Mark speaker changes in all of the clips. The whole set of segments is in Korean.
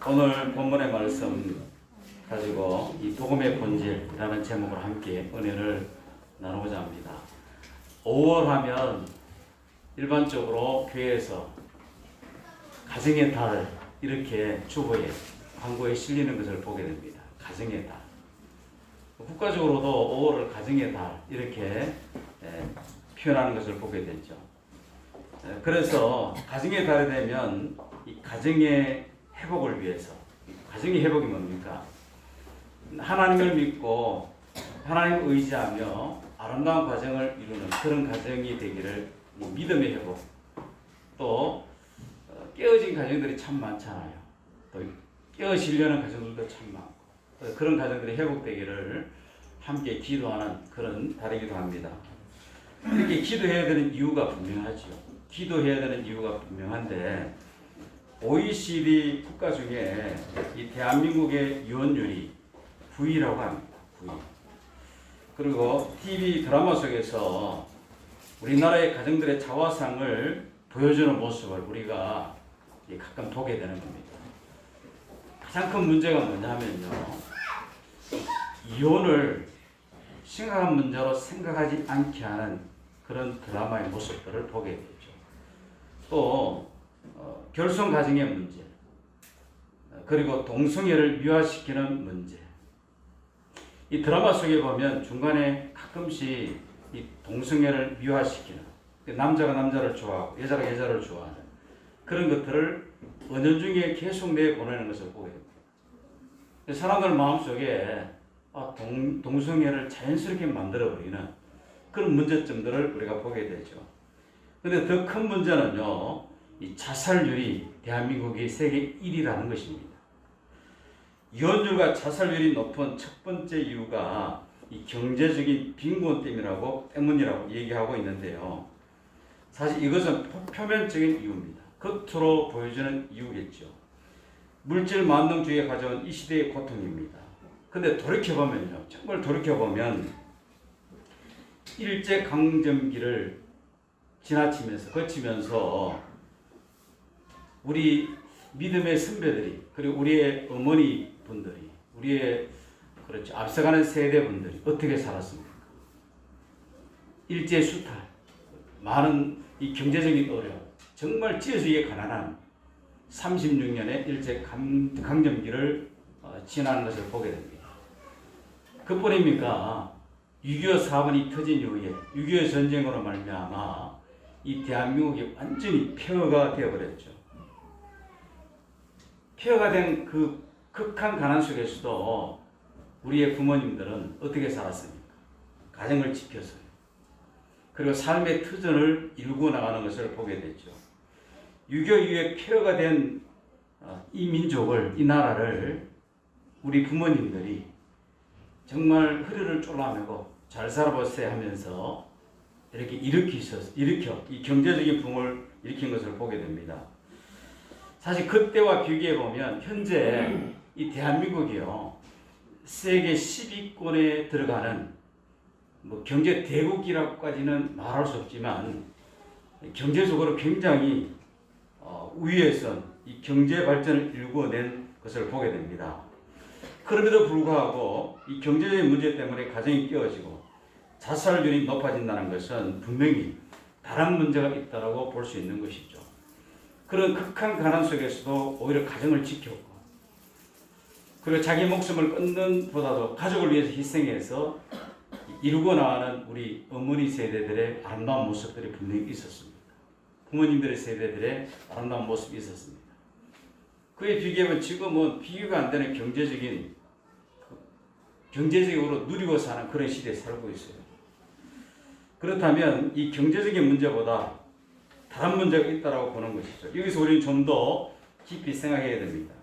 Speaker 1: 오늘 본문의 말씀 가지고 이 복음의 본질이라는 제목으로 함께 은혜를 나누고자 합니다. 5월 하면 일반적으로 교회에서 가정의 달 이렇게 주보에 광고에 실리는 것을 보게 됩니다. 가정의 달. 국가적으로도 5월을 가정의 달 이렇게 표현하는 것을 보게 되죠. 그래서 가정의 달이 되면 이 가정의 회복을 위해서, 가정의 회복이 뭡니까? 하나님을 믿고 하나님을 의지하며 아름다운 가정을 이루는 그런 가정이 되기를, 믿음의 회복, 또 깨어진 가정들이 참 많잖아요. 또 깨어지려는 가정들도 참 많고, 그런 가정들이 회복되기를 함께 기도하는 그런 달이기도 합니다. 이렇게 기도해야 되는 이유가 분명하죠. 기도해야 되는 이유가 분명한데, OECD 국가 중에 이 대한민국의 유언율이 9위라고 합니다. 9위. 그리고 TV 드라마 속에서 우리나라의 가정들의 자화상을 보여주는 모습을 우리가 가끔 보게 되는 겁니다. 가장 큰 문제가 뭐냐면요, 이혼을 심각한 문제로 생각하지 않게 하는 그런 드라마의 모습들을 보게 되죠. 또 결손 가정의 문제, 그리고 동성애를 미화시키는 문제. 이 드라마 속에 보면 중간에 가끔씩 이 동성애를 미화시키는, 남자가 남자를 좋아하고 여자가 여자를 좋아하는 그런 것들을 은연중에 계속 내보내는 것을 보게 됩니다. 사람들 마음속에 동성애를 자연스럽게 만들어버리는 그런 문제점들을 우리가 보게 되죠. 그런데 더 큰 문제는요, 이 자살률이 대한민국이 세계 1위라는 것입니다. 이혼율과 자살률이 높은 첫 번째 이유가 이 경제적인 빈곤 때문이라고 얘기하고 있는데요. 사실 이것은 표면적인 이유입니다. 겉으로 보여주는 이유겠죠. 물질 만능주의가 가져온 이 시대의 고통입니다. 근데 돌이켜보면요, 정말 돌이켜보면 일제강점기를 거치면서 우리 믿음의 선배들이, 그리고 우리의 어머니 분들이, 우리의 앞서가는 세대 분들이 어떻게 살았습니까? 일제 수탈, 많은 이 경제적인 어려움, 정말 지어지기 가난한 36년의 일제 강점기를 지나는 것을 보게 됩니다. 그뿐입니까? 6.25 사건이 터진 이후에 6.25 전쟁으로 말미암아 이 대한민국이 완전히 폐허가 되어버렸죠. 폐허가 된 그 극한 가난 속에서도 우리의 부모님들은 어떻게 살았습니까? 가정을 지켜서요. 그리고 삶의 터전을 일구어 나가는 것을 보게 됐죠. 6.25 이후에 폐허가 된 이 민족을, 이 나라를 우리 부모님들이 정말 허리를 쫄라매고 잘 살아보세요 하면서 이렇게 일으켜 이 경제적인 붕을 일으킨 것을 보게 됩니다. 사실 그때와 비교해 보면 현재 이 대한민국이요, 세계 10위권에 들어가는 경제 대국이라고까지는 말할 수 없지만 경제적으로 굉장히 우위에선 이 경제 발전을 일궈낸 것을 보게 됩니다. 그럼에도 불구하고 이 경제적인 문제 때문에 가정이 깨어지고 자살률이 높아진다는 것은 분명히 다른 문제가 있다고 볼 수 있는 것이죠. 그런 극한 가난 속에서도 오히려 가정을 지켰고, 그리고 자기 목숨을 끊는 보다도 가족을 위해서 희생해서 이루고 나가는 우리 어머니 세대들의 아름다운 모습들이 분명히 있었습니다. 부모님들의 세대들의 아름다운 모습이 있었습니다. 그에 비교하면 지금은 비교가 안 되는 경제적으로 누리고 사는 그런 시대에 살고 있어요. 그렇다면 이 경제적인 문제보다 다른 문제가 있다고 보는 것이죠. 여기서 우리는 좀 더 깊이 생각해야 됩니다.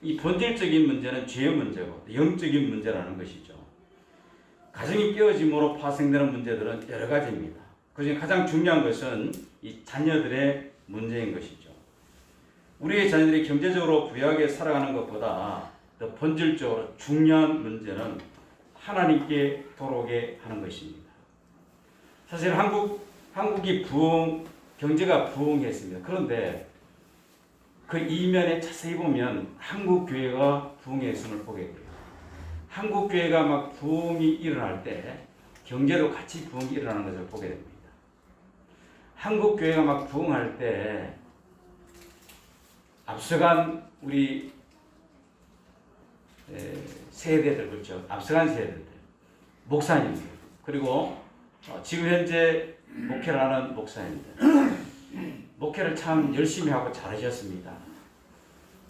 Speaker 1: 이 본질적인 문제는 죄의 문제고 영적인 문제라는 것이죠. 가정이 깨어짐으로 파생되는 문제들은 여러 가지입니다. 그중에 가장 중요한 것은 이 자녀들의 문제인 것이죠. 우리의 자녀들이 경제적으로 부유하게 살아가는 것보다 더 본질적으로 중요한 문제는 하나님께 돌아오게 하는 것입니다. 사실 한국이 경제가 부흥했습니다. 그런데 그 이면에 자세히 보면 한국 교회가 부흥했음을 보게 돼요. 한국 교회가 막 부흥이 일어날 때 경제도 같이 부흥이 일어나는 것을 보게 됩니다. 한국 교회가 막 부흥할 때 앞서간 우리 세대들, 그렇죠? 앞서간 세대들, 목사님들, 그리고 지금 현재 목회를 하는 목사님들, 목회를 참 열심히 하고 잘하셨습니다.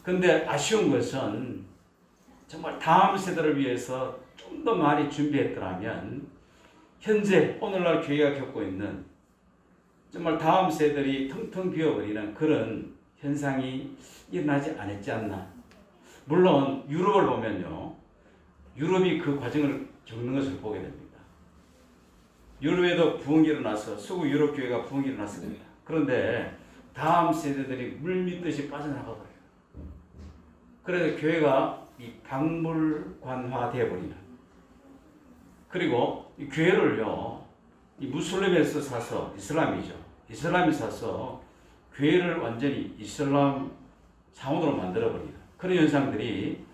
Speaker 1: 근데 아쉬운 것은 정말 다음 세대를 위해서 좀 더 많이 준비했더라면 현재 오늘날 교회가 겪고 있는 정말 다음 세대들이 텅텅 비어버리는 그런 현상이 일어나지 않았지 않나. 물론 유럽을 보면요, 유럽이 그 과정을 겪는 것을 보게 됩니다. 유럽에도 부흥이 일어나서 서구 유럽 교회가 부흥이 일어났습니다. 그런데 다음 세대들이 물밀듯이 빠져나가버려요. 그래서 교회가 이 박물관화 되어버리는, 그리고 이 교회를요, 이 무슬림에서 사서, 이슬람이 사서 교회를 완전히 이슬람 상원으로 만들어버리는 그런 현상들이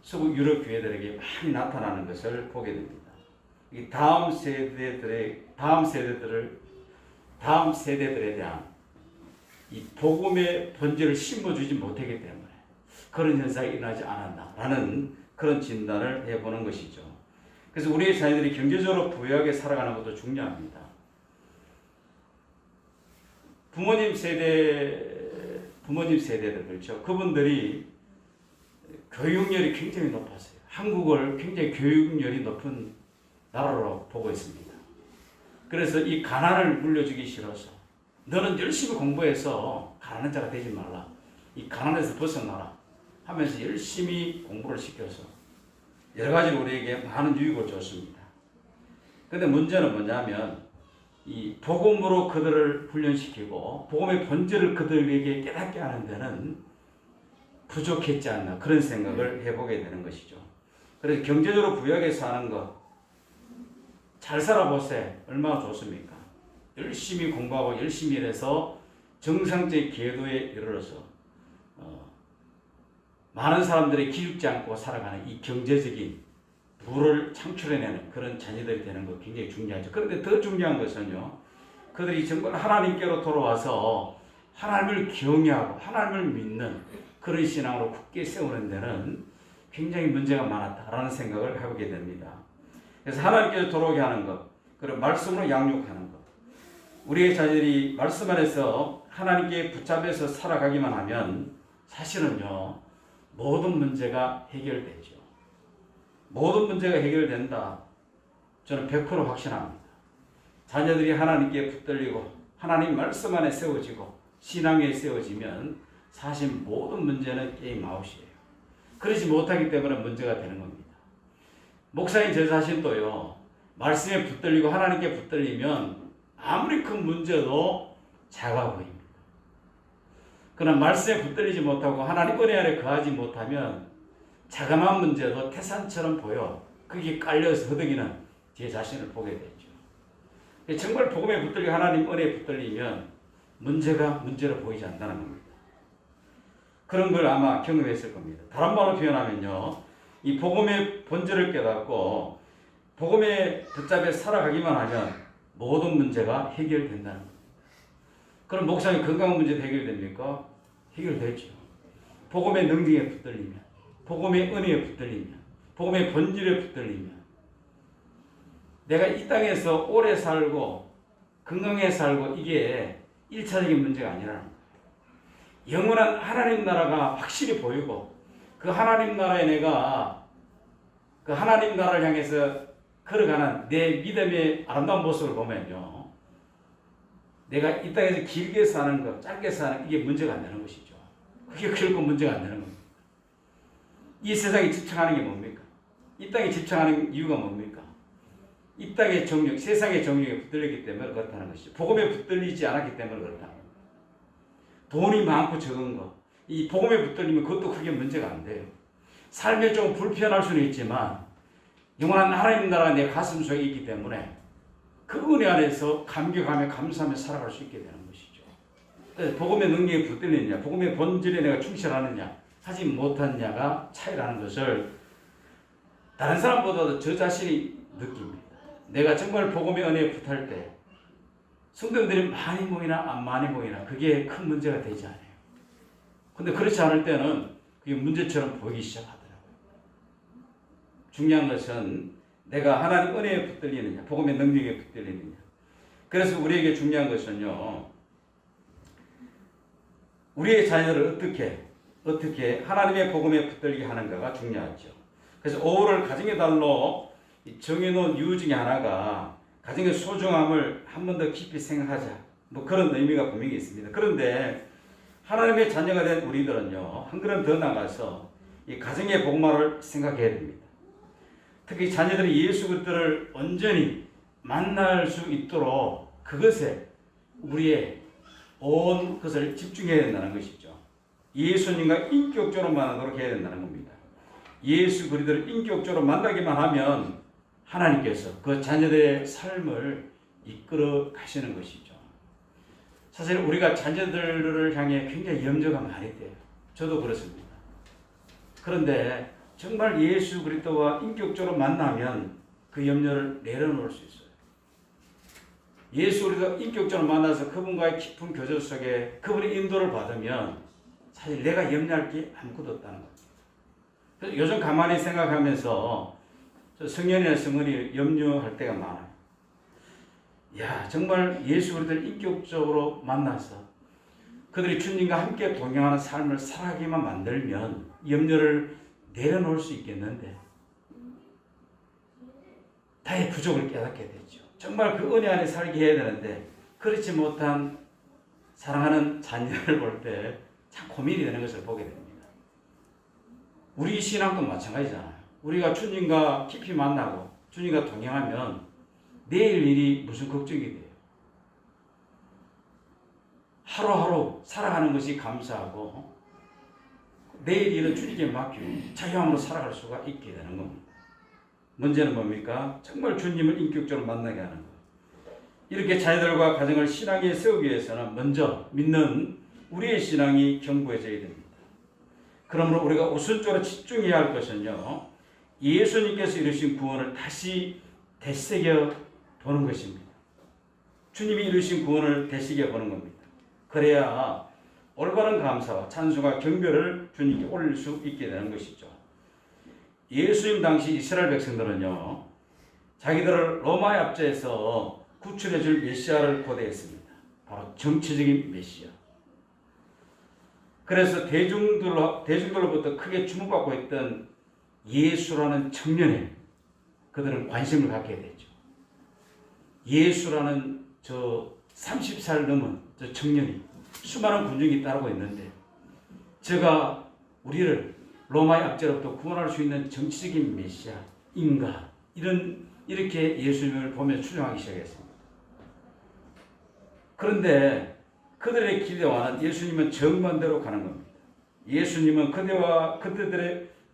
Speaker 1: 서구 유럽 교회들에게 많이 나타나는 것을 보게 됩니다. 이 다음 세대들에 대한 이 복음의 번제를 심어주지 못하기 때문에 그런 현상이 일어나지 않았나라는 그런 진단을 해보는 것이죠. 그래서 우리의 자녀들이 경제적으로 부유하게 살아가는 것도 중요합니다. 부모님 세대들, 그렇죠? 그분들이 교육열이 굉장히 높았어요. 한국을 굉장히 교육열이 높은 나라로 보고 있습니다. 그래서 이 가난을 물려주기 싫어서 너는 열심히 공부해서 가난한 자가 되지 말라. 이 가난에서 벗어나라 하면서 열심히 공부를 시켜서 여러 가지로 우리에게 많은 유익을 줬습니다. 그런데 문제는 뭐냐면 이 복음으로 그들을 훈련시키고 복음의 본질을 그들에게 깨닫게 하는 데는 부족했지 않나, 그런 생각을 해보게 되는 것이죠. 그래서 경제적으로 부유하게 사는 것, 잘 살아보세요. 얼마나 좋습니까? 열심히 공부하고 열심히 일해서 정상적인 궤도에 이르러서 많은 사람들이 기죽지 않고 살아가는 이 경제적인 부를 창출해내는 그런 자녀들이 되는 것 굉장히 중요하죠. 그런데 더 중요한 것은요, 그들이 정말 하나님께로 돌아와서 하나님을 경외하고 하나님을 믿는 그런 신앙으로 굳게 세우는 데는 굉장히 문제가 많았다라는 생각을 해보게 됩니다. 그래서 하나님께서 돌아오게 하는 것, 그리고 말씀으로 양육하는 것, 우리의 자녀들이 말씀 안에서 하나님께 붙잡혀서 살아가기만 하면 사실은요, 모든 문제가 해결되죠. 모든 문제가 해결된다. 저는 100% 확신합니다. 자녀들이 하나님께 붙들리고 하나님 말씀 안에 세워지고 신앙에 세워지면 사실 모든 문제는 게임 아웃이에요. 그러지 못하기 때문에 문제가 되는 겁니다. 목사인 저 자신도요, 말씀에 붙들리고 하나님께 붙들리면 아무리 큰 문제도 작아 보입니다. 그러나 말씀에 붙들리지 못하고 하나님 은혜 안에 거하지 못하면 자그마한 문제도 태산처럼 보여 거기에 깔려서 허덕이는 제 자신을 보게 되죠. 정말 복음에 붙들리고 하나님 은혜에 붙들리면 문제가 문제로 보이지 않는다는 겁니다. 그런 걸 아마 경험했을 겁니다. 다른 말로 표현하면요, 이 복음의 본질을 깨닫고 복음에 붙잡혀 살아가기만 하면 모든 문제가 해결된다는 겁니다. 그럼 목사님 건강 문제도 해결됩니까? 해결되죠. 복음의 능력에 붙들리면, 복음의 은혜에 붙들리면, 복음의 본질에 붙들리면, 내가 이 땅에서 오래 살고 건강하게 살고 이게 1차적인 문제가 아니라는 거예요. 영원한 하나님 나라가 확실히 보이고 그 하나님 나라에 내가 그 하나님 나라를 향해서 걸어가는 내 믿음의 아름다운 모습을 보면요, 내가 이 땅에서 길게 사는 것, 짧게 사는 이게 문제가 안 되는 것이죠. 그게 결코 문제가 안 되는 겁니다. 이 세상에 집착하는 게 뭡니까? 이 땅에 집착하는 이유가 뭡니까? 이 땅의 정욕, 세상의 정욕에 붙들리기 때문에 그렇다는 것이죠. 복음에 붙들리지 않았기 때문에 그렇다는 겁니다. 돈이 많고 적은 것, 이 복음에 붙들리면 그것도 크게 문제가 안 돼요. 삶에 좀 불편할 수는 있지만 영원한 하나님 나라가 내 가슴 속에 있기 때문에 그 은혜 안에서 감격하며 감사하며 살아갈 수 있게 되는 것이죠. 복음의 능력에 붙들리느냐, 복음의 본질에 내가 충실하느냐, 하지 못하느냐가 차이라는 것을 다른 사람보다도 저 자신이 느낍니다. 내가 정말 복음의 은혜에 붙을 때 성도들이 많이 모이나 안 많이 모이나 그게 큰 문제가 되지 않아요. 근데 그렇지 않을 때는 그게 문제처럼 보이기 시작하더라고요. 중요한 것은 내가 하나님 은혜에 붙들리느냐, 복음의 능력에 붙들리느냐. 그래서 우리에게 중요한 것은요, 우리의 자녀를 어떻게 하나님의 복음에 붙들게 하는가가 중요하죠. 그래서 5월을 가정의 달로 정해놓은 이유 중에 하나가 가정의 소중함을 한 번 더 깊이 생각하자. 뭐 그런 의미가 분명히 있습니다. 그런데 하나님의 자녀가 된 우리들은요, 한 걸음 더 나가서 이 가정의 복마를 생각해야 됩니다. 특히 자녀들이 예수 그리스도를 온전히 만날 수 있도록 그것에 우리의 온 것을 집중해야 된다는 것이죠. 예수님과 인격적으로 만나도록 해야 된다는 겁니다. 예수 그리스도를 인격적으로 만나기만 하면 하나님께서 그 자녀들의 삶을 이끌어 가시는 것이죠. 사실 우리가 자녀들을 향해 굉장히 염려가 많이 돼요. 저도 그렇습니다. 그런데 정말 예수 그리스도와 인격적으로 만나면 그 염려를 내려놓을 수 있어요. 예수 그리스도 인격적으로 만나서 그분과의 깊은 교제 속에 그분의 인도를 받으면 사실 내가 염려할 게 아무것도 없다는 거예요. 그래서 요즘 가만히 생각하면서 성년이나 성은이 염려할 때가 많아요. 야, 정말 예수 그리스도를 인격적으로 만나서 그들이 주님과 함께 동행하는 삶을 살아가기만 만들면 염려를 내려놓을 수 있겠는데 나의 부족을 깨닫게 되죠. 정말 그 은혜 안에 살게 해야 되는데 그렇지 못한 사랑하는 자녀를 볼 때 참 고민이 되는 것을 보게 됩니다. 우리 신앙도 마찬가지잖아요. 우리가 주님과 깊이 만나고 주님과 동행하면 내일 일이 무슨 걱정이 돼요. 하루하루 살아가는 것이 감사하고 내일 일은 주님께 맡기고 자유함으로 살아갈 수가 있게 되는 겁니다. 문제는 뭡니까? 정말 주님을 인격적으로 만나게 하는 것. 이렇게 자녀들과 가정을 신앙에 세우기 위해서는 먼저 믿는 우리의 신앙이 견고해져야 됩니다. 그러므로 우리가 우선적으로 집중해야 할 것은요, 예수님께서 이루신 구원을 다시 되새겨 보는 것입니다. 주님이 이루신 구원을 되새겨 보는 겁니다. 그래야 올바른 감사와 찬송과 경배를 주님께 올릴 수 있게 되는 것이죠. 예수님 당시 이스라엘 백성들은요, 자기들을 로마의 압제에서 구출해 줄 메시아를 고대했습니다. 바로 정치적인 메시아. 그래서 대중들로부터 크게 주목받고 있던 예수라는 청년에 그들은 관심을 갖게 되죠. 예수라는 저 30살 넘은 저 청년이 수많은 군중이 따르고 있는데 제가 우리를 로마의 압제로부터 구원할 수 있는 정치적인 메시아인가 이렇게 예수님을 보며 추정하기 시작했습니다. 그런데 그들의 기대와는 예수님은 정반대로 가는 겁니다. 예수님은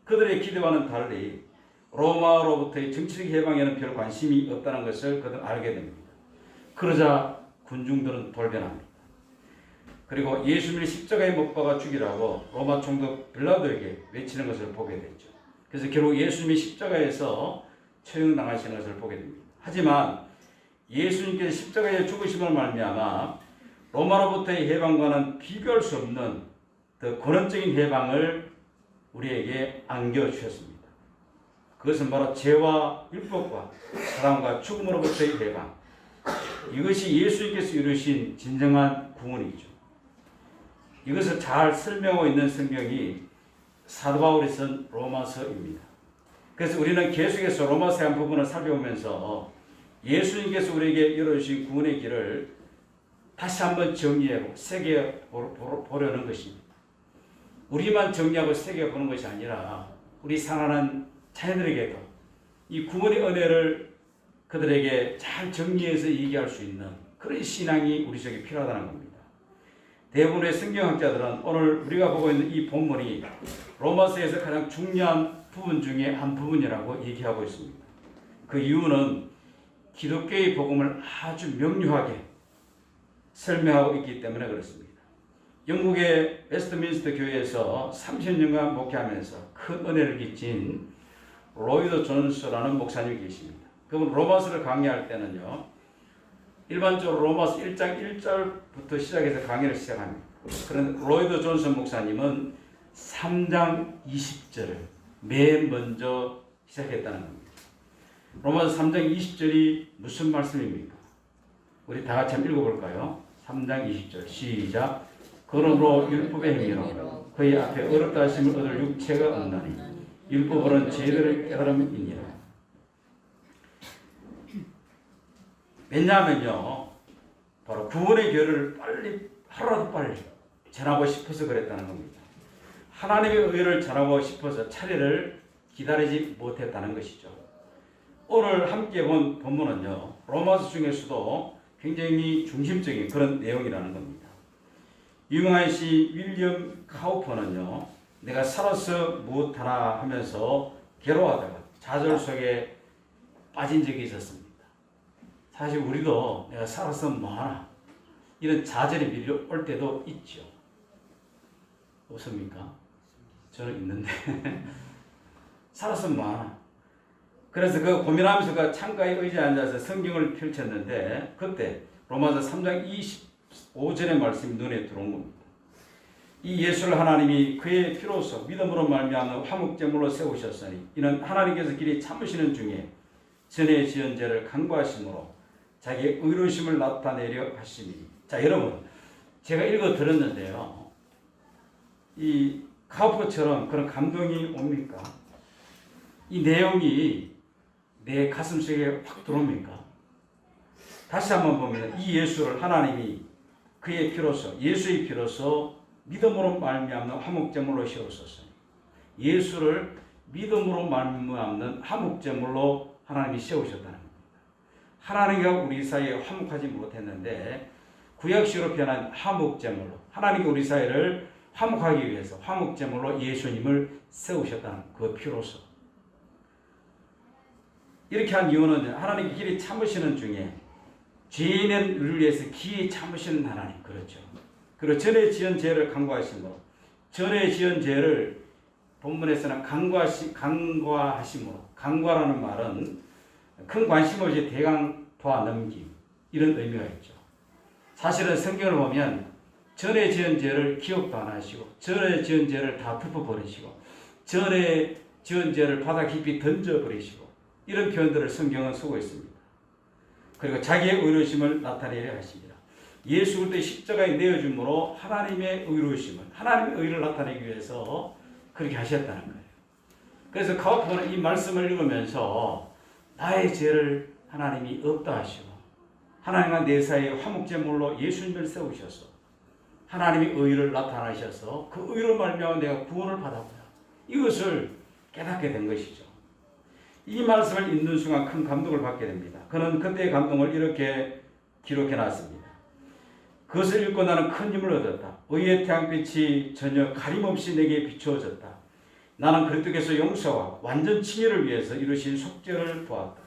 Speaker 1: 그들의 기대와는 달리 로마로부터의 정치적 해방에는 별 관심이 없다는 것을 그들은 알게 됩니다. 그러자 군중들은 돌변합니다. 그리고 예수님을 십자가에 못 박아 죽이라고 로마 총독 빌라도에게 외치는 것을 보게 됐죠. 그래서 결국 예수님이 십자가에서 처형당하시는 것을 보게 됩니다. 하지만 예수님께서 십자가에 죽으심을 말미암아 로마로부터의 해방과는 비교할 수 없는 더 근원적인 해방을 우리에게 안겨주셨습니다. 그것은 바로 죄와 율법과 사랑과 죽음으로부터의 해방. 이것이 예수님께서 이루신 진정한 구원이죠. 이것을 잘 설명하고 있는 성경이 사도 바울이 쓴 로마서입니다. 그래서 우리는 계속해서 로마서의 한 부분을 살펴보면서 예수님께서 우리에게 열어주신 구원의 길을 다시 한번 정리하고 새겨보려는 것입니다. 우리만 정리하고 새겨보는 것이 아니라 우리 사랑하는 자녀들에게도 이 구원의 은혜를 그들에게 잘 정리해서 얘기할 수 있는 그런 신앙이 우리 속에 필요하다는 겁니다. 대부분의 성경학자들은 오늘 우리가 보고 있는 이 본문이 로마서에서 가장 중요한 부분 중에 한 부분이라고 얘기하고 있습니다. 그 이유는 기독교의 복음을 아주 명료하게 설명하고 있기 때문에 그렇습니다. 영국의 웨스트민스터 교회에서 30년간 목회하면서 큰 은혜를 끼친 로이드 존스라는 목사님이 계십니다. 그분 로마서를 강의할 때는요, 일반적으로 로마서 1장 1절부터 시작해서 강의를 시작합니다. 그런 로이드 존스 목사님은 3장 20절을 맨 먼저 시작했다는 겁니다. 로마서 3장 20절이 무슨 말씀입니까? 우리 다 같이 한번 읽어볼까요? 3장 20절 시작. 그러므로 율법의 행위로 그의 앞에 어렵다 하심을 얻을 육체가 없나니 율법으로는 죄들을 깨달음이니라. 왜냐하면요, 바로 구원의 교회를 빨리, 하루라도 빨리 전하고 싶어서 그랬다는 겁니다. 하나님의 의를 전하고 싶어서 차례를 기다리지 못했다는 것이죠. 오늘 함께 본 본문은요, 로마서 중에서도 굉장히 중심적인 그런 내용이라는 겁니다. 유명한 시 윌리엄 카우퍼는요, 내가 살아서 무엇하나 하면서 괴로워하다가 좌절 속에 빠진 적이 있었습니다. 사실 우리도 내가 살아서 뭐하나 이런 좌절이 밀려올 때도 있죠. 없습니까? 저는 있는데 살아서 뭐하나. 그래서 그 고민하면서 그 창가에 의지에 앉아서 성경을 펼쳤는데 그때 로마서 3장 25절의 말씀이 눈에 들어온 겁니다. 이 예수를 하나님이 그의 피로서 믿음으로 말미암는 화목제물로 세우셨으니 이는 하나님께서 길이 참으시는 중에 전에 지은 죄를 간구하심으로 자기의 의로우심을 나타내려 하심이니. 자, 여러분, 제가 읽어 들었는데요, 이 카우퍼처럼 그런 감동이 옵니까? 이 내용이 내 가슴 속에 확 들어옵니까? 다시 한번 보면 이 예수를 하나님이 그의 피로서, 예수의 피로서 믿음으로 말미암는 화목제물로 세우셨으니, 예수를 믿음으로 말미암는 화목제물로 하나님이 세우셨다는 겁니다. 하나님과 우리 사이에 화목하지 못했는데 구약시로 변한 화목제물로 하나님과 우리 사이를 화목하기 위해서 화목제물로 예수님을 세우셨다는 그 피로서. 이렇게 한 이유는 하나님의 길이 참으시는 중에 죄인을 위해서 기에 참으시는 하나님, 그렇죠. 그리고 전에 지은 죄를 간구하심으로, 전에 지은 죄를 본문에서는 간과하심으로, 간과라는 말은 큰 관심 없이 대강 보아 넘김, 이런 의미가 있죠. 사실은 성경을 보면 전에 지은 죄를 기억도 안 하시고, 전에 지은 죄를 다 덮어버리시고, 전에 지은 죄를 바다 깊이 던져버리시고, 이런 표현들을 성경은 쓰고 있습니다. 그리고 자기의 의로우심을 나타내려 하십니다. 예수 그리스도의 십자가에 내어줌으로 하나님의 의로우심을, 하나님의 의를 나타내기 위해서 그렇게 하셨다는 거예요. 그래서 카우퍼는 이 말씀을 읽으면서 나의 죄를 하나님이 없다 하시고 하나님과 내 사이에 화목제물로 예수님을 세우셔서 하나님의 의를 나타나셔서 그 의로 말미암아 내가 구원을 받았구나, 이것을 깨닫게 된 것이죠. 이 말씀을 읽는 순간 큰 감동을 받게 됩니다. 그는 그때의 감동을 이렇게 기록해 놨습니다. 그것을 읽고 나는 큰 힘을 얻었다. 의의 태양빛이 전혀 가림없이 내게 비추어졌다. 나는 그리스도께서 용서와 완전 칭의를 위해서 이루신 속죄를 보았다.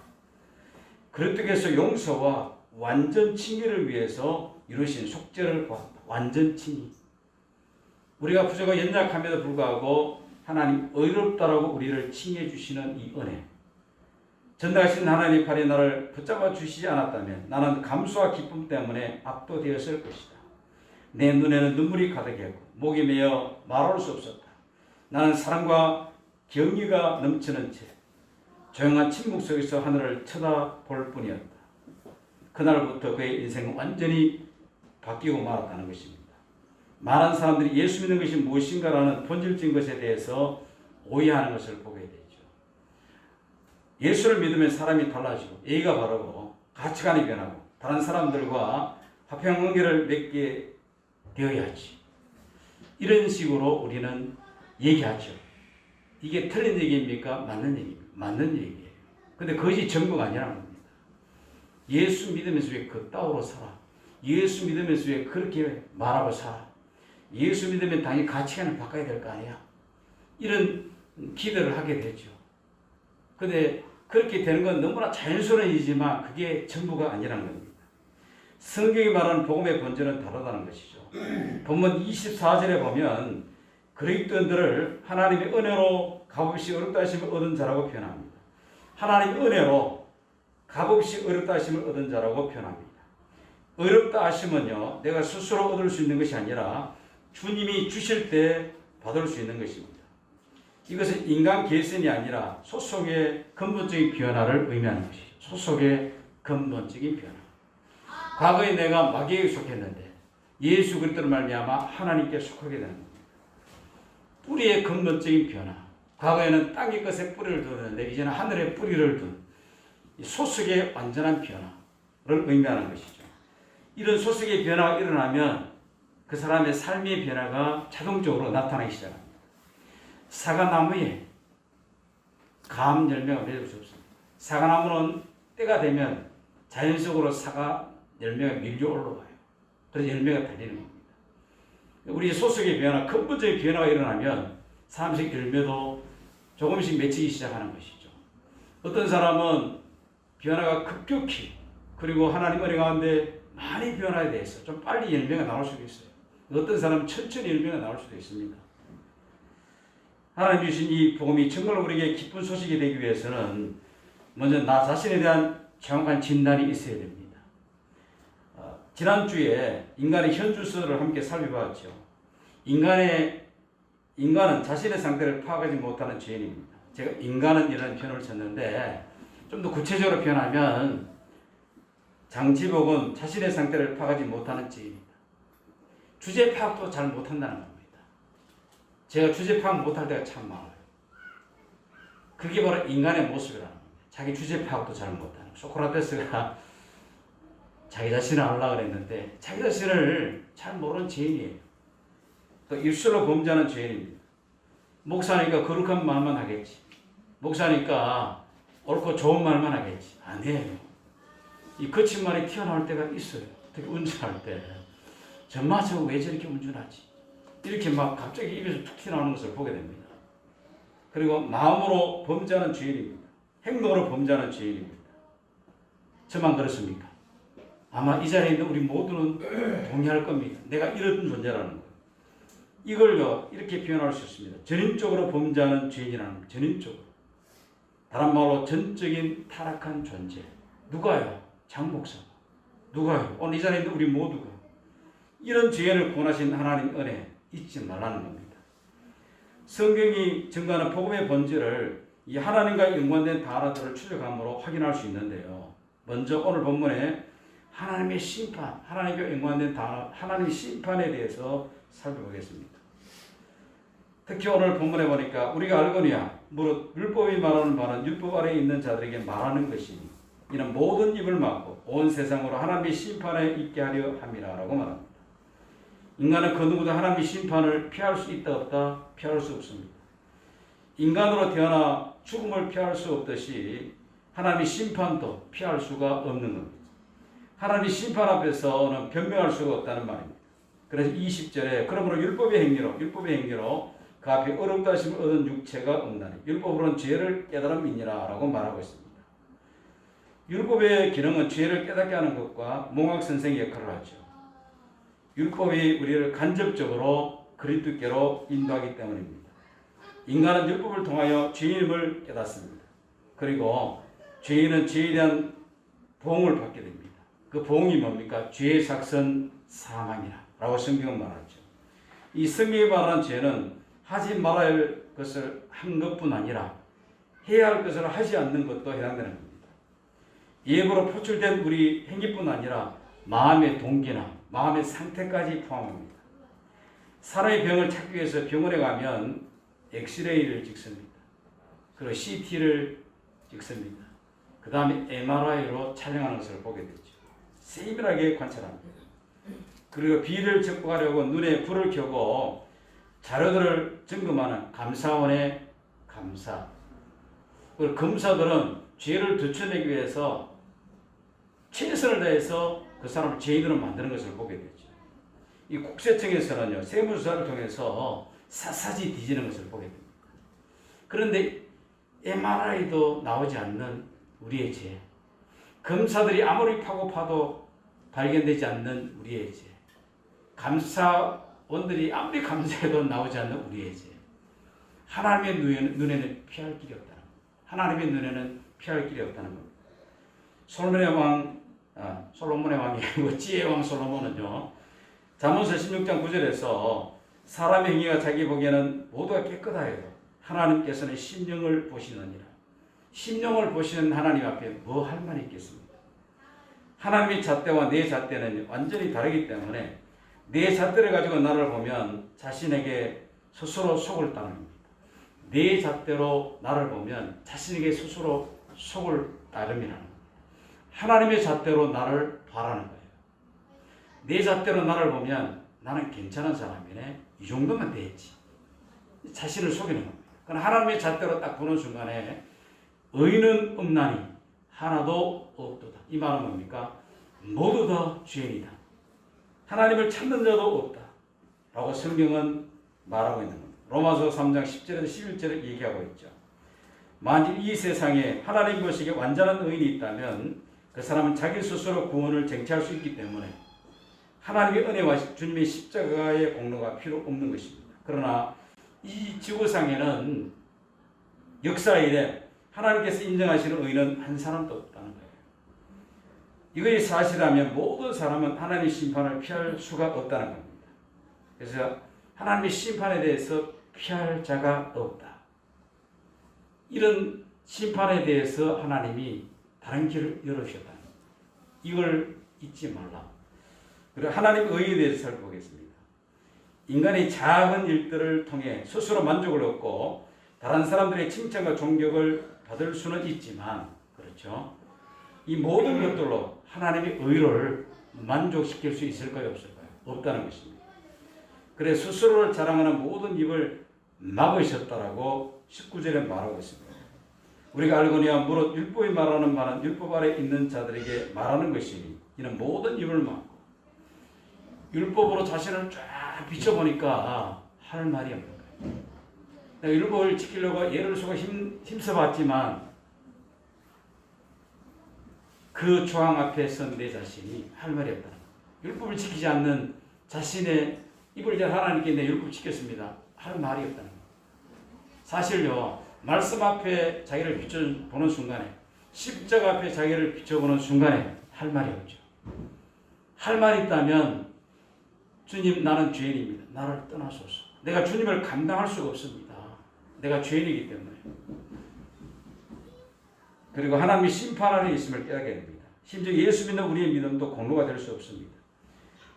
Speaker 1: 그리스도께서 용서와 완전 칭의를 위해서 이루신 속죄를 보았다. 완전 칭의. 우리가 부족하고 연약함에도 불구하고 하나님 의롭다라고 우리를 칭해 주시는 이 은혜. 전능하신 하나님의 팔이 나를 붙잡아 주시지 않았다면 나는 감수와 기쁨 때문에 압도되었을 것이다. 내 눈에는 눈물이 가득했고 목이 메어 말할 수 없었다. 나는 사랑과 경의가 넘치는 채 조용한 침묵 속에서 하늘을 쳐다볼 뿐이었다. 그날부터 그의 인생은 완전히 바뀌고 말았다는 것입니다. 많은 사람들이 예수 믿는 것이 무엇인가라는 본질적인 것에 대해서 오해하는 것을 보게 되죠. 예수를 믿으면 사람이 달라지고 예의가 바르고 가치관이 변하고 다른 사람들과 화평 관계를 맺게 되어야지, 이런 식으로 우리는 얘기하죠. 이게 틀린 얘기입니까? 맞는 얘기입니까? 맞는 얘기예요. 근데 그것이 전부가 아니라는 겁니다. 예수 믿으면서 왜 그따위로 살아? 예수 믿으면서 왜 그렇게 말하고 살아? 예수 믿으면 당연히 가치관을 바꿔야 될 거 아니야? 이런 기대를 하게 되죠. 근데 그렇게 되는 건 너무나 자연스러운 일이지만 그게 전부가 아니라는 겁니다. 성경이 말하는 복음의 본질은 다르다는 것이죠. 본문 24절에 보면 그리스도인들을 하나님의 은혜로 값없이 어렵다 하심을 얻은 자라고 표현합니다. 하나님의 은혜로 값없이 어렵다 하심을 얻은 자라고 표현합니다. 어렵다 하심은요, 내가 스스로 얻을 수 있는 것이 아니라 주님이 주실 때 받을 수 있는 것입니다. 이것은 인간 계산이 아니라 소속의 근본적인 변화를 의미하는 것이죠. 소속의 근본적인 변화. 과거에 내가 마귀에게 속했는데 예수 그리스도로 말미암아 하나님께 속하게 되는 겁니다. 뿌리의 근본적인 변화. 과거에는 땅의 것에 뿌리를 두었는데 이제는 하늘에 뿌리를 둔 소속의 완전한 변화를 의미하는 것이죠. 이런 소속의 변화가 일어나면 그 사람의 삶의 변화가 자동적으로 나타나기 시작합니다. 사과나무에 감 열매가 맺을 수 없습니다. 사과나무는 때가 되면 자연적으로 사과 열매가 밀려 올라와요. 그래서 열매가 달리는 겁니다. 우리 소속의 변화, 근본적인 변화가 일어나면 사람식 열매도 조금씩 맺히기 시작하는 것이죠. 어떤 사람은 변화가 급격히 그리고 하나님 은혜 가운데 많이 변화에 대해서 좀 빨리 열매가 나올 수도 있어요. 어떤 사람은 천천히 열매가 나올 수도 있습니다. 하나님 주신 이 복음이 정말 우리에게 기쁜 소식이 되기 위해서는 먼저 나 자신에 대한 정확한 진단이 있어야 됩니다. 지난주에 인간의 현주소를 함께 살펴봤죠. 인간은 자신의 상태를 파악하지 못하는 죄인입니다. 제가 인간은 이라는 표현을 썼는데 좀 더 구체적으로 표현하면 장지복은 자신의 상태를 파악하지 못하는 죄인입니다. 주제 파악도 잘 못한다는 겁니다. 제가 주제 파악 못할 때가 참 많아요. 그게 바로 인간의 모습이라는 겁니다. 자기 주제 파악도 잘 못하는. 소크라테스가 자기 자신을 알라 그랬는데 자기 자신을 잘 모르는 죄인이에요. 또 입술로 범죄하는 죄인입니다. 목사니까 거룩한 말만 하겠지. 목사니까 옳고 좋은 말만 하겠지. 아니에요. 이 거친 말이 튀어나올 때가 있어요. 특히 운전할 때. 정말 저거 왜 저렇게 운전하지? 이렇게 막 갑자기 입에서 툭 튀어나오는 것을 보게 됩니다. 그리고 마음으로 범죄하는 죄인입니다. 행동으로 범죄하는 죄인입니다. 저만 그렇습니까? 아마 이 자리에 있는 우리 모두는 동의할 겁니다. 내가 이런 존재라는 거예요. 이걸요, 이렇게 표현할 수 있습니다. 전인적으로 범죄하는 죄인이라는 거예요. 전인적으로. 다른 말로 전적인 타락한 존재. 누가요? 장 목사가. 누가요? 오늘 이 자리에 있는 우리 모두가. 이런 죄인을 구원하신 하나님 은혜 잊지 말라는 겁니다. 성경이 증거하는 복음의 본질을 이 하나님과 연관된 단어들을 추적함으로 확인할 수 있는데요. 먼저 오늘 본문에 하나님의 심판, 하나님과 연관된 단어, 하나님의 심판에 대해서 살펴보겠습니다. 특히 오늘 본문에 보니까 우리가 알거니와 무릇 율법이 말하는 바는 율법 아래에 있는 자들에게 말하는 것이니 이는 모든 입을 막고 온 세상으로 하나님의 심판에 있게 하려 함이라라고 말합니다. 인간은 그 누구도 하나님의 심판을 피할 수 있다 없다? 피할 수 없습니다. 인간으로 태어나 죽음을 피할 수 없듯이 하나님의 심판도 피할 수가 없는 겁니다. 하나님의 심판 앞에서는 변명할 수가 없다는 말입니다. 그래서 20절에 그러므로 율법의 행위로 그 앞에 어렵다 하심을 얻은 육체가 없나니 율법으로는 죄를 깨달음이니라 라고 말하고 있습니다. 율법의 기능은 죄를 깨닫게 하는 것과 몽학선생의 역할을 하죠. 율법이 우리를 간접적으로 그리스도께로 인도하기 때문입니다. 인간은 율법을 통하여 죄인임을 깨닫습니다. 그리고 죄인은 죄에 대한 보응을 받게 됩니다. 그 보응이 뭡니까? 죄의 삭선 사망이라 라고 성경은 말하죠. 이 성경이 말하는 죄는 하지 말아야 할 것을 한 것뿐 아니라 해야 할 것을 하지 않는 것도 해당되는 겁니다. 예고로 표출된 우리 행위뿐 아니라 마음의 동기나 마음의 상태까지 포함합니다. 사람의 병을 찾기 위해서 병원에 가면 엑스레이를 찍습니다. 그리고 CT를 찍습니다. 그 다음에 MRI로 촬영하는 것을 보게 되죠. 세밀하게 관찰합니다. 그리고 비를 적복하려고 눈에 불을 켜고 자료들을 점검하는 감사원의 감사. 그리고 검사들은 죄를 들춰내기 위해서 최선을 다해서 그 사람을 죄인으로 만드는 것을 보게 되죠. 이 국세청에서는요, 세무조사를 통해서 샅샅이 뒤지는 것을 보게 됩니다. 그런데 MRI도 나오지 않는 우리의 죄, 검사들이 아무리 파고 파도 발견되지 않는 우리의 죄, 감사원들이 아무리 감사해도 나오지 않는 우리의 죄. 하나님의 눈에는 피할 길이 없다는 겁니다. 하나님의 눈에는 피할 길이 없다는 겁니다. 솔로몬의 왕이 아니고 지혜의 왕 솔로몬은요, 잠언서 16장 9절에서 사람의 행위가 자기 보기에는 모두가 깨끗하여도 하나님께서는 심령을 보시느니라. 심령을 보시는 하나님 앞에 뭐 할 말이 있겠습니까? 하나님의 잣대와 내 잣대는 완전히 다르기 때문에 내 잣대를 가지고 나를 보면 자신에게 스스로 속을 따릅니다. 내 잣대로 나를 보면 자신에게 스스로 속을 따름이라는 거예요. 하나님의 잣대로 나를 바라는 거예요. 내 잣대로 나를 보면 나는 괜찮은 사람이네. 이 정도면 되지. 자신을 속이는 겁니다. 그러나 하나님의 잣대로 딱 보는 순간에 의인은 없나니 하나도 없도다. 이 말은 뭡니까? 모두 다 죄인이다. 하나님을 찾는 자도 없다. 라고 성경은 말하고 있는 겁니다. 로마서 3장 10절에서 11절을 얘기하고 있죠. 만일 이 세상에 하나님 보시기에 완전한 의인이 있다면 그 사람은 자기 스스로 구원을 쟁취할 수 있기 때문에 하나님의 은혜와 주님의 십자가의 공로가 필요 없는 것입니다. 그러나 이 지구상에는 역사 이래 하나님께서 인정하시는 의인은 한 사람도 없다는 거예요. 이것이 사실이라면 모든 사람은 하나님의 심판을 피할 수가 없다는 겁니다. 그래서 하나님의 심판에 대해서 피할 자가 없다. 이런 심판에 대해서 하나님이 다른 길을 열어주셨다. 이걸 잊지 말라. 그리고 하나님의 의에 대해서 살펴보겠습니다. 인간이 작은 일들을 통해 스스로 만족을 얻고 다른 사람들의 칭찬과 존경을 받을 수는 있지만, 그렇죠? 이 모든 것들로 하나님의 의를 만족시킬 수 있을까요, 없을까요? 없다는 것입니다. 그래 스스로를 자랑하는 모든 입을 막으셨다라고 19절에 말하고 있습니다. 우리가 알거니와 무릇 율법이 말하는 말은 율법 아래 있는 자들에게 말하는 것이니 이는 모든 입을 막고 율법으로 자신을 쫙 비춰보니까 할 말이 없는 거예요. 내가 율법을 지키려고 애를 쓰고 힘써봤지만 그 조항 앞에 선 내 자신이 할 말이 없다는 거예요. 율법을 지키지 않는 자신의 입을 잘 하나님께 내 율법 지켰습니다. 할 말이 없다는 거예요. 사실요, 말씀 앞에 자기를 비춰보는 순간에, 십자가 앞에 자기를 비춰보는 순간에 할 말이 없죠. 할 말이 있다면 주님, 나는 죄인입니다. 나를 떠나소서. 내가 주님을 감당할 수가 없습니다. 내가 죄인이기 때문에. 그리고 하나님의 심판 아래 있음을 깨닫게 됩니다. 심지어 예수 믿는 우리의 믿음도 공로가 될 수 없습니다.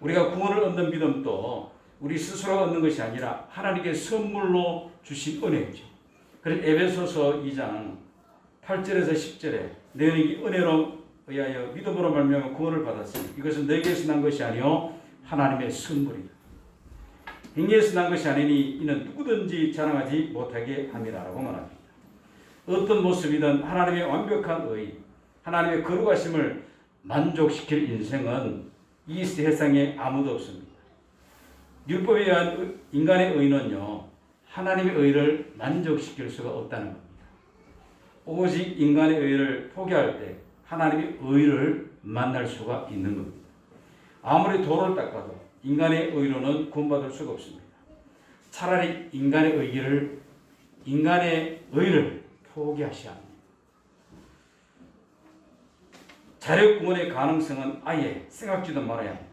Speaker 1: 우리가 구원을 얻는 믿음도 우리 스스로가 얻는 것이 아니라 하나님께 선물로 주신 은혜죠. 그래서 에베소서 2장 8절에서 10절에 너희는 은혜로 의하여 믿음으로 말미암아 구원을 받았으니 이것은 너희에게서 난 것이 아니요 하나님의 선물이다. 행위에서 난 것이 아니니 이는 누구든지 자랑하지 못하게 함이라라고 말합니다. 어떤 모습이든 하나님의 완벽한 의, 하나님의 거룩하심을 만족시킬 인생은 이 세상에 아무도 없습니다. 율법에 의한 인간의 의는요, 하나님의 의를 만족시킬 수가 없다는 겁니다. 오직 인간의 의를 포기할 때 하나님의 의를 만날 수가 있는 겁니다. 아무리 돌을 닦아도 인간의 의로는 구원받을 수가 없습니다. 차라리 인간의 의를 포기하셔야 합니다. 자력구원의 가능성은 아예 생각지도 말아야 합니다.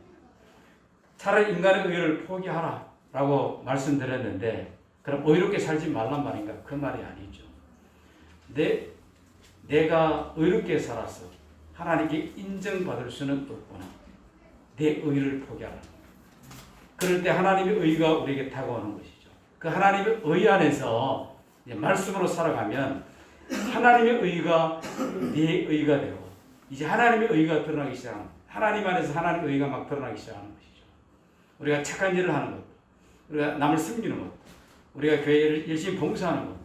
Speaker 1: 차라리 인간의 의를 포기하라 라고 말씀드렸는데 그럼 의롭게 살지 말란 말인가? 그 말이 아니죠. 내가 의롭게 살아서 하나님께 인정받을 수는 없구나. 내 의를 포기하라. 그럴 때 하나님의 의가 우리에게 다가오는 것이죠. 그 하나님의 의 안에서 말씀으로 살아가면 하나님의 의가 내 의가 되고 이제 하나님의 의가 드러나기 시작합니다. 하나님 안에서 하나님의 의가 막 드러나기 시작하는 것이죠. 우리가 착한 일을 하는 것, 우리가 남을 섬기는 것, 우리가 교회를 열심히 봉사하는 것,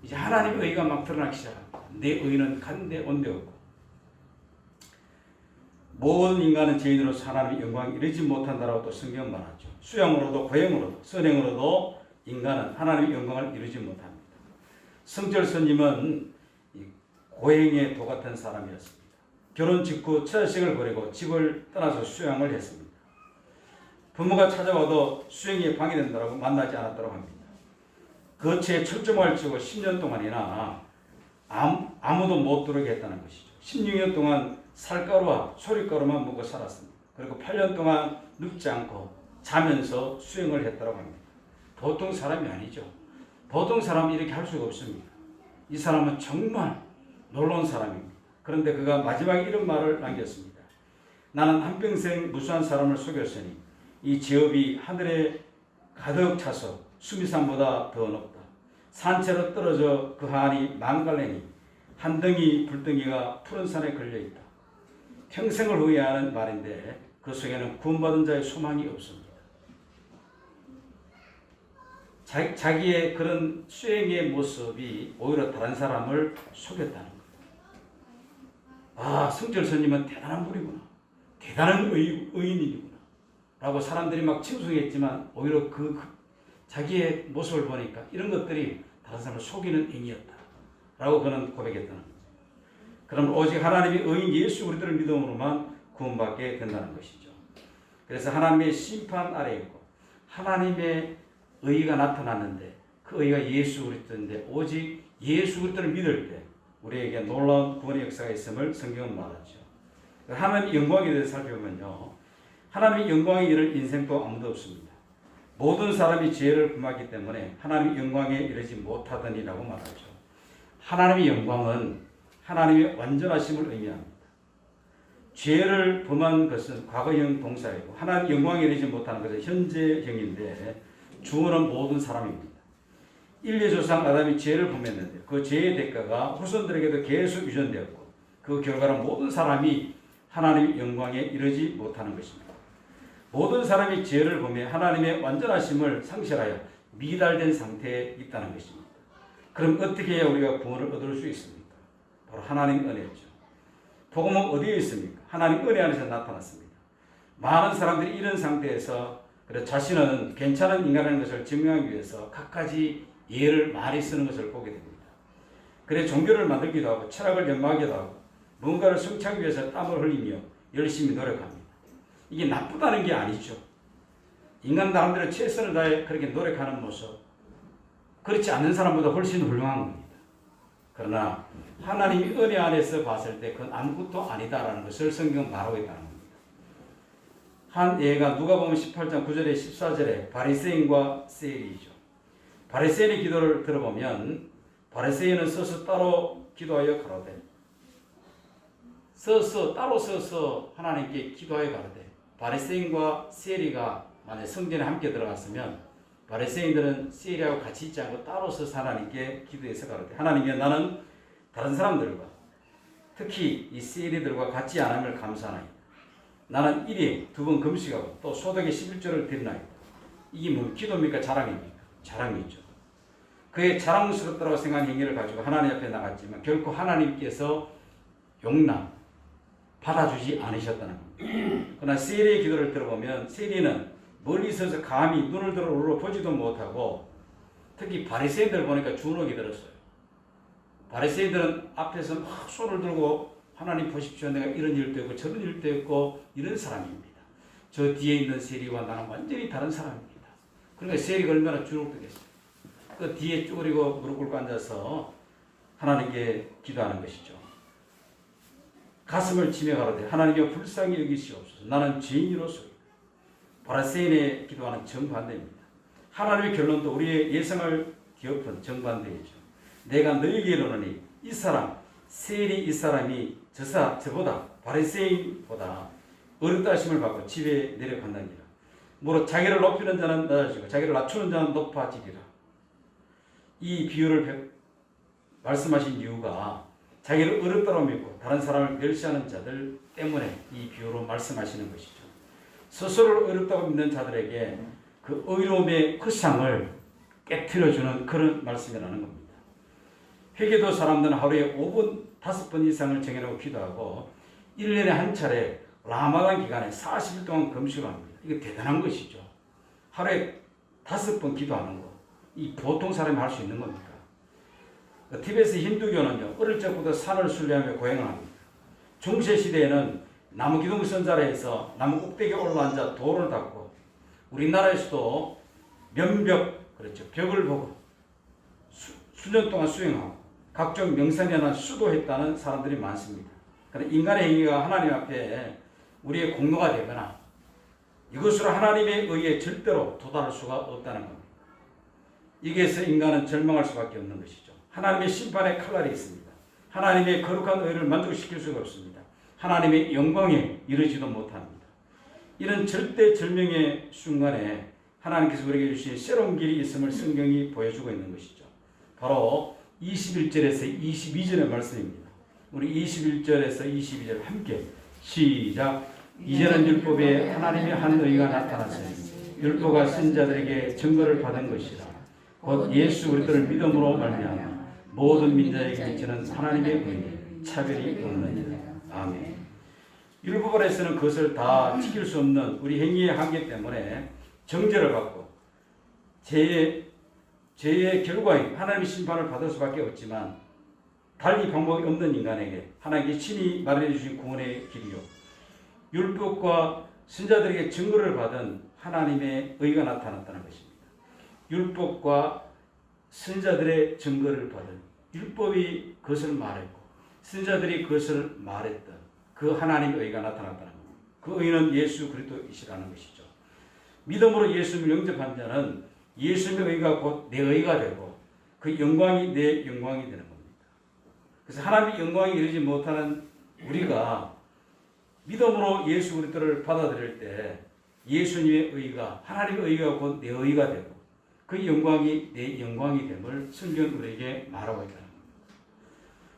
Speaker 1: 이제 하나님의 의가 막 드러나기 시작합니다. 내 의는 간데 온데 없고 모든 인간은 죄인으로서 하나님의 영광에 이르지 못한다라고 또 성경 말하죠. 수양으로도 고행으로도 선행으로도 인간은 하나님의 영광을 이루지 못합니다. 성철 스님은 고행의 도 같은 사람이었습니다. 결혼 직후 처자식을 버리고 집을 떠나서 수양을 했습니다. 부모가 찾아와도 수행이 방해된다고 만나지 않았다고 합니다. 거처에 철조망을 치고 10년 동안이나 아무도 못 들어오게 했다는 것이죠. 16년 동안 쌀가루와 소리가루만 먹고 살았습니다. 그리고 8년 동안 눕지 않고 자면서 수행을 했다고 합니다. 보통 사람이 아니죠. 보통 사람은 이렇게 할 수가 없습니다. 이 사람은 정말 놀라운 사람입니다. 그런데 그가 마지막에 이런 말을 남겼습니다. 나는 한평생 무수한 사람을 속였으니 이 제업이 하늘에 가득 차서 수미산보다 더 높다. 산채로 떨어져 그 하안이 망갈래니 한 덩이 불덩이가 푸른 산에 걸려있다. 평생을 후회하는 말인데 그 속에는 구원받은 자의 소망이 없습니다. 자기의 그런 수행의 모습이 오히려 다른 사람을 속였다는 거예요. 아, 성철 스님은 대단한 분이구나. 대단한 의인이구나. 라고 사람들이 막 칭송했지만 오히려 그 자기의 모습을 보니까 이런 것들이 다른 사람을 속이는 행위였다. 라고 그는 고백했다는 거예요. 그럼 오직 하나님의 의인 예수 그리스도를 믿음으로만 구원받게 된다는 것이죠. 그래서 하나님의 심판 아래 있고 하나님의 의가 나타났는데 그 의가 예수 그리스도인데 오직 예수 그리스도를 믿을 때 우리에게 놀라운 구원의 역사가 있음을 성경은 말하죠. 하나님의 영광에 대해서 살펴보면요. 하나님의 영광에 이를 인생도 아무도 없습니다. 모든 사람이 죄를 범하기 때문에 하나님의 영광에 이르지 못하더니라고 말하죠. 하나님의 영광은 하나님의 완전하심을 의미합니다. 죄를 범한 것은 과거형 동사이고 하나님의 영광에 이르지 못하는 것은 현재형인데 주어는 모든 사람입니다. 인류 조상 아담이 죄를 범했는데 그 죄의 대가가 후손들에게도 계속 유전되었고 그 결과로 모든 사람이 하나님의 영광에 이르지 못하는 것입니다. 모든 사람이 죄를 범해 하나님의 완전하심을 상실하여 미달된 상태에 있다는 것입니다. 그럼 어떻게 해야 우리가 구원을 얻을 수 있습니까? 바로 하나님의 은혜죠. 복음은 어디에 있습니까? 하나님 은혜 안에서 나타났습니다. 많은 사람들이 이런 상태에서 자신은 괜찮은 인간이라는 것을 증명하기 위해서 갖가지 예를 많이 쓰는 것을 보게 됩니다. 그래 종교를 만들기도 하고 철학을 연마하기도 하고 뭔가를 성취하기 위해서 땀을 흘리며 열심히 노력합니다. 이게 나쁘다는 게 아니죠. 인간 나름대로 최선을 다해 그렇게 노력하는 모습, 그렇지 않는 사람보다 훨씬 훌륭한 겁니다. 그러나 하나님이 은혜 안에서 봤을 때 그건 아무것도 아니다라는 것을 성경은 말하고 있다는 겁니다. 한 예가 누가복음 18장 9절에 14절에 바리새인과 세리이죠. 바리새인의 기도를 들어보면 바리새인은 서서 따로 기도하여 가로되 따로 서서 하나님께 기도하여 가로되 바리새인과 세리가 만약 성전에 함께 들어갔으면 바리새인들은 세리하고 같이 있지 않고 따로 서서 하나님께 기도해서 가로되 하나님이여 나는 다른 사람들과 특히 이 세리들과 같지 않음을 감사하나이다. 나는 일에 2번 금식하고 또 소득의 11조를 드리나이다. 이게 뭐 기도입니까? 자랑입니까? 자랑이죠. 그의 자랑스럽다고 생각한 행위를 가지고 하나님 앞에 나갔지만 결코 하나님께서 용납 받아주지 않으셨다는 겁니다. 그러나 세리의 기도를 들어보면 세리는 멀리 서서 감히 눈을 들어 올려 보지도 못하고 특히 바리새인들 보니까 주눅이 들었어요. 바리새인들은 앞에서 막 손을 들고 하나님 보십시오. 내가 이런 일도 했고 저런 일도 했고 이런 사람입니다. 저 뒤에 있는 세리와 나는 완전히 다른 사람입니다. 그러니까 세리가 얼마나 주눅들겠어요. 그 뒤에 쭈그리고 무릎 꿇고 앉아서 하나님께 기도하는 것이죠. 가슴을 치며 가로되 하나님여 불쌍히 여기시옵소서. 나는 죄인으로서. 바리새인의 기도와는 정반대입니다. 하나님의 결론도 우리의 예상을 뒤엎은 정반대이죠. 내가 너희에게 이르노니 이 사람 세리 이 사람이 저보다 바리새인보다 어렵다 하심을 받고 집에 내려간다니라. 무릇 자기를 높이는 자는 낮아지고 자기를 낮추는 자는 높아지리라. 이 비유를 말씀하신 이유가 자기를 어렵다고 믿고 다른 사람을 멸시하는 자들 때문에 이 비유로 말씀하시는 것이죠. 스스로를 어렵다고 믿는 자들에게 그 의로움의 허상을 깨트려주는 그런 말씀이라는 겁니다. 회개도 사람들은 하루에 5분, 5번 이상을 정해놓고 기도하고 1년에 한 차례 라마단 기간에 40일 동안 금식을 합니다. 이게 대단한 것이죠. 하루에 5번 기도하는 거. 이 보통 사람이 할 수 있는 겁니까? 티베트 힌두교는요, 어릴 적부터 산을 순례하며 고행을 합니다. 중세 시대에는 나무 기둥 선자리에서 나무 꼭대기에 올라앉아 돌을 닦고 우리나라에서도 면벽, 그렇죠. 벽을 보고 수년 동안 수행하고 각종 명상이나 수도했다는 사람들이 많습니다. 그러나 인간의 행위가 하나님 앞에 우리의 공로가 되거나 이것으로 하나님의 의에 절대로 도달할 수가 없다는 겁니다. 여기에서 인간은 절망할 수밖에 없는 것이죠. 하나님의 심판의 칼날이 있습니다. 하나님의 거룩한 의를 만족시킬 수가 없습니다. 하나님의 영광에 이르지도 못합니다. 이런 절대절명의 순간에 하나님께서 우리에게 주신 새로운 길이 있음을 성경이 보여주고 있는 것이죠. 바로 21절에서 22절의 말씀입니다. 우리 21절에서 22절 함께 시작. 이제는 율법에 하나님의 한 의가 나타났으니 율법과 선지자들에게 증거를 받은 것이라. 곧 예수 그리스도를 믿음으로 말미암아 모든 민자에게 미치는 하나님의 의에 차별이 없느니라. 아멘. 율법 아래서는 그것을 다 지킬 수 없는 우리 행위의 한계 때문에 정죄를 받고 죄의 결과인 하나님의 심판을 받을 수밖에 없지만 달리 방법이 없는 인간에게 하나님께 친히 마련해 주신 구원의 길이요 율법과 선지자들에게 증거를 받은 하나님의 의가 나타났다는 것입니다. 율법과 선지자들의 증거를 받은 율법이 그것을 말했고 선지자들이 그것을 말했던 그 하나님의 의가 나타났다는 겁니다. 그 의는 예수 그리스도이시라는 것이죠. 믿음으로 예수님을 영접한 자는 예수님의 의가 곧 내 의가 되고 그 영광이 내 영광이 되는 겁니다. 그래서 하나님의 영광에 이르지 못하는 우리가 믿음으로 예수 그리스도를 받아들일 때 예수님의 의가 하나님의 의가 곧 내 의가 되고 그 영광이 내 영광이 됨을 성경은 우리에게 말하고 있다는 겁니다.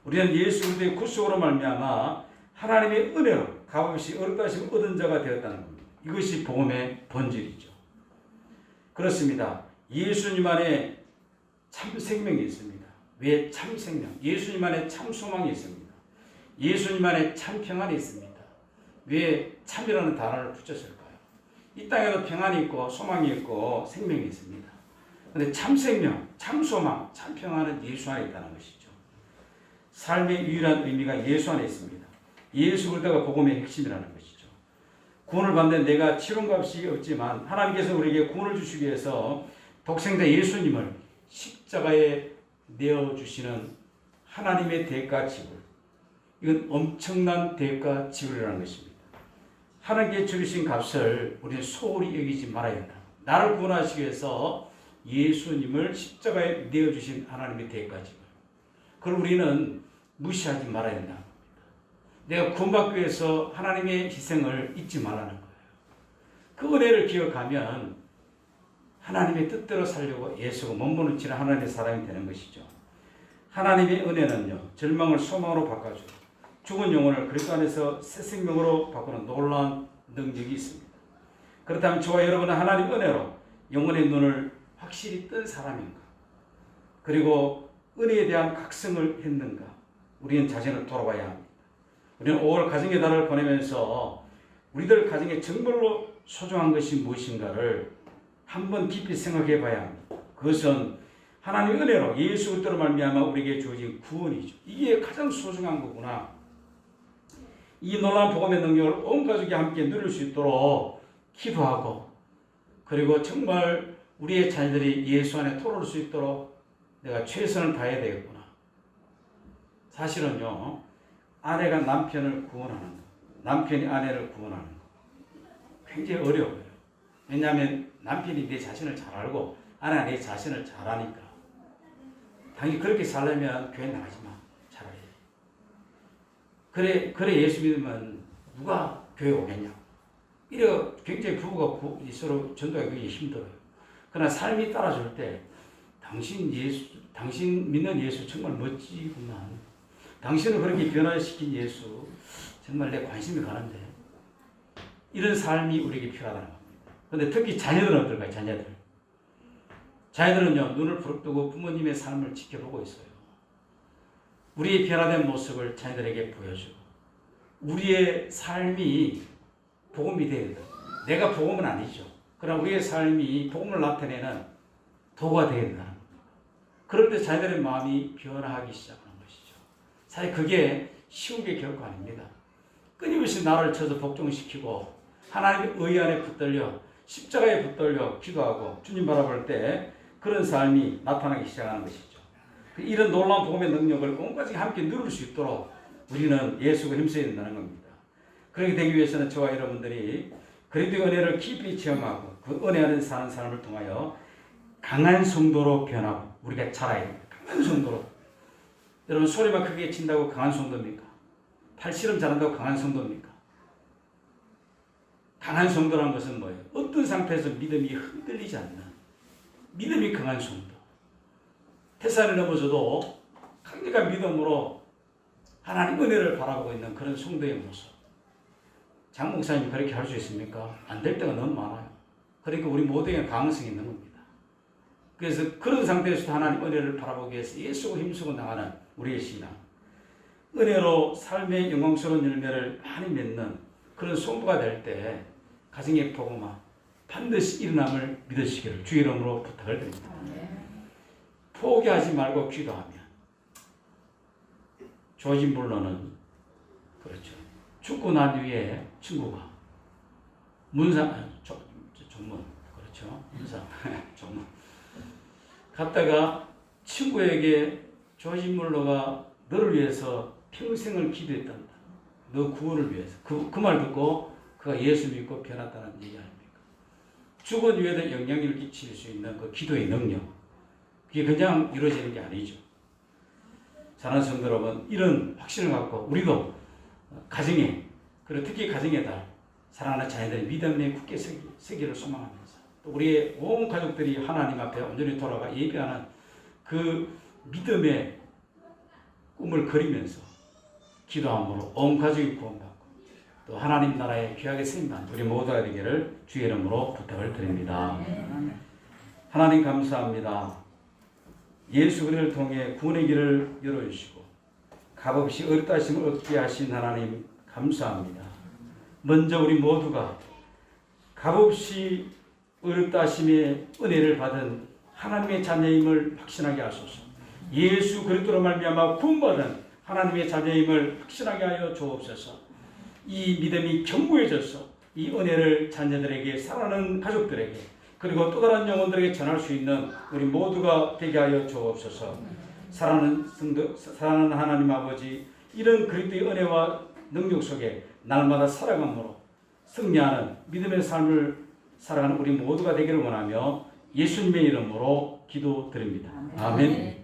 Speaker 1: 우리는 예수 그리스도의 구속으로 말미암아 하나님의 은혜로 값없이 어렵다 하시고 얻은 자가 되었다는 겁니다. 이것이 복음의 본질이죠. 그렇습니다. 예수님 안에 참 생명이 있습니다. 왜 참 생명? 예수님 안에 참 소망이 있습니다. 예수님 안에 참 평안이 있습니다. 왜 참이라는 단어를 붙였을까요? 이 땅에도 평안이 있고 소망이 있고 생명이 있습니다. 그런데 참 생명, 참 소망, 참 평안은 예수 안에 있다는 것이죠. 삶의 유일한 의미가 예수 안에 있습니다. 예수 그리스도가 복음의 핵심이라는 것이죠. 구원을 받는 내가 치료값이 없지만 하나님께서 우리에게 구원을 주시기 위해서 독생자 예수님을 십자가에 내어주시는 하나님의 대가 지불. 이건 엄청난 대가 지불이라는 것입니다. 하나님께 주신 값을 우리는 소홀히 여기지 말아야 한다. 나를 구원하시기 위해서 예수님을 십자가에 내어주신 하나님의 대가 지불. 그걸 우리는 무시하지 말아야 된다. 내가 구원받기 위해서 하나님의 희생을 잊지 말라는 거예요. 그 은혜를 기억하면 하나님의 뜻대로 살려고 예수가 몸부림치는 하나님의 사람이 되는 것이죠. 하나님의 은혜는요, 절망을 소망으로 바꿔주고 죽은 영혼을 그리스도 안에서 새 생명으로 바꾸는 놀라운 능력이 있습니다. 그렇다면 저와 여러분은 하나님 은혜로 영혼의 눈을 확실히 뜬 사람인가? 그리고 은혜에 대한 각성을 했는가? 우리는 자신을 돌아봐야 합니다. 우리는 5월 가정의 달을 보내면서 우리들 가정에 정말로 소중한 것이 무엇인가를 한번 깊이 생각해 봐야 합니다. 그것은 하나님의 은혜로 예수 그리스도로 말미암아 우리에게 주어진 구원이죠. 이게 가장 소중한 거구나. 이 놀라운 복음의 능력을 온 가족이 함께 누릴 수 있도록 기도하고 그리고 정말 우리의 자녀들이 예수 안에 돌아올 수 있도록 내가 최선을 다해야 되겠구나. 사실은요. 아내가 남편을 구원하는 것, 남편이 아내를 구원하는 것 굉장히 어려워요. 왜냐하면 남편이 내 자신을 잘 알고 아내가 내 자신을 잘 아니까. 당연히 그렇게 살려면 교회 나가지 마. 차라리. 그래 예수 믿으면 누가 교회 오겠냐. 이래 굉장히 부부가 서로 전도하기 힘들어요. 그러나 삶이 따라줄 때 당신 믿는 예수 정말 멋지구만. 당신을 그렇게 변화시킨 예수 정말 내 관심이 가는데 이런 삶이 우리에게 필요하다는 겁니다. 그런데 특히 자녀들은 어떨까요? 자녀들은요 눈을 부릅뜨고 부모님의 삶을 지켜보고 있어요. 우리의 변화된 모습을 자녀들에게 보여주고 우리의 삶이 복음이 되어야 된다. 내가 복음은 아니죠. 그러나 우리의 삶이 복음을 나타내는 도가 되어야 된다. 그럴 때 자녀들의 마음이 변화하기 시작합니다. 사실 그게 쉬운 게 결코 아닙니다. 끊임없이 나를 쳐서 복종시키고 하나님의 의 안에 붙들려 십자가에 붙들려 기도하고 주님 바라볼 때 그런 삶이 나타나기 시작하는 것이죠. 이런 놀라운 복음의 능력을 온 가족이 함께 누릴 수 있도록 우리는 예수가 힘써야 된다는 겁니다. 그렇게 되기 위해서는 저와 여러분들이 그리스도의 은혜를 깊이 체험하고 그 은혜 안에 사는 삶을 통하여 강한 성도로 변하고 우리가 자라야 됩니다. 강한 성도로. 여러분 소리만 크게 친다고 강한 성도입니까? 팔씨름 잘한다고 강한 성도입니까? 강한 성도라는 것은 뭐예요? 어떤 상태에서 믿음이 흔들리지 않는 믿음이 강한 성도. 태산을 넘어져도 강력한 믿음으로 하나님 은혜를 바라보고 있는 그런 성도의 모습. 장 목사님 그렇게 할 수 있습니까? 안 될 때가 너무 많아요. 그러니까 우리 모두에게 강성이 있는 겁니다. 그래서 그런 상태에서도 하나님 은혜를 바라보기 위해서 예수고 힘쓰고 나가는 우리의 신앙. 은혜로 삶의 영광스러운 열매를 많이 맺는 그런 성도가 될 때 가정의 복음화 반드시 일어남을 믿으시기를 주의 이름으로 부탁을 드립니다. 포기하지 말고 기도하면 조지 물러는 그렇죠. 죽고 난 뒤에 친구가 전문 그렇죠. 문상 전문 갔다가 친구에게 조지 물러가 너를 위해서 평생을 기도했단다. 너 구원을 위해서. 그 말 듣고 그가 예수 믿고 변했다는 얘기 아닙니까? 죽은 뒤에도 영향력을 끼칠 수 있는 그 기도의 능력. 그게 그냥 이루어지는 게 아니죠. 사랑하는 성도 여러분, 이런 확신을 갖고 우리도 가정에, 그리고 특히 가정의 달, 사랑하는 자녀들의 믿음에 굳게 서기를 소망하면서 또 우리의 온 가족들이 하나님 앞에 온전히 돌아가 예배하는 그 믿음의 꿈을 그리면서 기도함으로 온 가족이 구원받고 또 하나님 나라의 귀하게 쓰임받는 우리 모두가 되기를 주의 이름으로 부탁을 드립니다. 하나님 감사합니다. 예수 그리스도를 통해 구원의 길을 열어주시고 값없이 어렵다 하심을 얻게 하신 하나님 감사합니다. 먼저 우리 모두가 값없이 어렵다 하심의 은혜를 받은 하나님의 자녀임을 확신하게 하소서. 예수 그리스도로 말미암아 구원받은 하나님의 자녀임을 확신하게 하여 주옵소서. 이 믿음이 견고해져서 이 은혜를 자녀들에게 사랑하는 가족들에게 그리고 또 다른 영혼들에게 전할 수 있는 우리 모두가 되게 하여 주옵소서. 사랑하는 성도, 사랑하는 하나님 아버지, 이런 그리스도의 은혜와 능력 속에 날마다 살아감으로 승리하는 믿음의 삶을 살아가는 우리 모두가 되기를 원하며 예수님의 이름으로 기도드립니다. 아멘.